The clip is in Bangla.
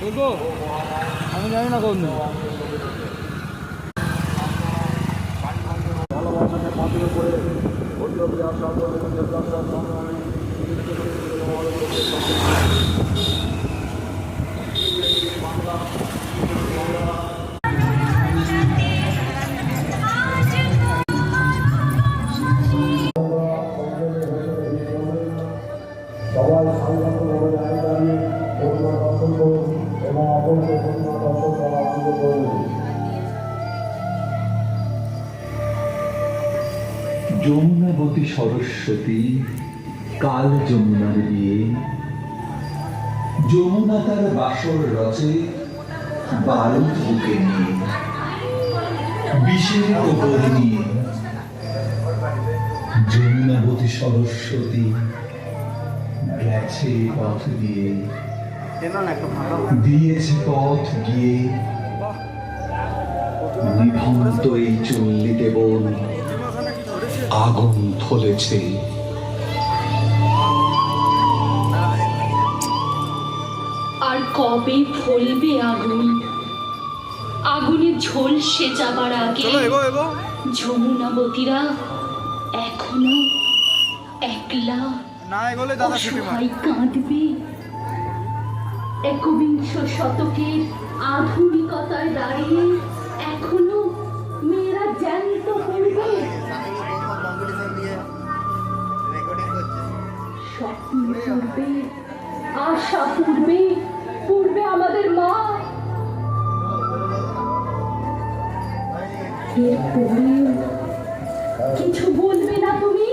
বলবো আমি জানি না কোন সবাই শান্তভাবে দাঁড়িয়ে করুণা দর্শন করুন এবং অপরকে করুণা দর্শন করা আরম্ভ করুন। যমুনাবতী সরস্বতী কাল যমুনার বিয়ে, যমুনা তার বাসর রচে বারুদ বুকে নিয়ে, বিষের ওপর নিয়ে। যমুনাবতী সরস্বতী গেছে পথ দিয়ে, দিয়েছে পথ গিয়ে, নিভন্ত এই চল্লিতে বন আগুন ধরেছে। আর কবে ফলবে আগুন, আগুনের ঝলসে যাবার আগে যমুনাবতীরা এখনো একলা অসহায় কাঁদবে। একবিংশ শতকের আধুনিকতায় দাঁড়িয়ে এখনো মেয়েরা জ্যান্ত করবে, স্বপ্ন পূর্বে, আশা পূর্বে, পূর্বে আমাদের মা। এরপরে কিছু বলবে না তুমি?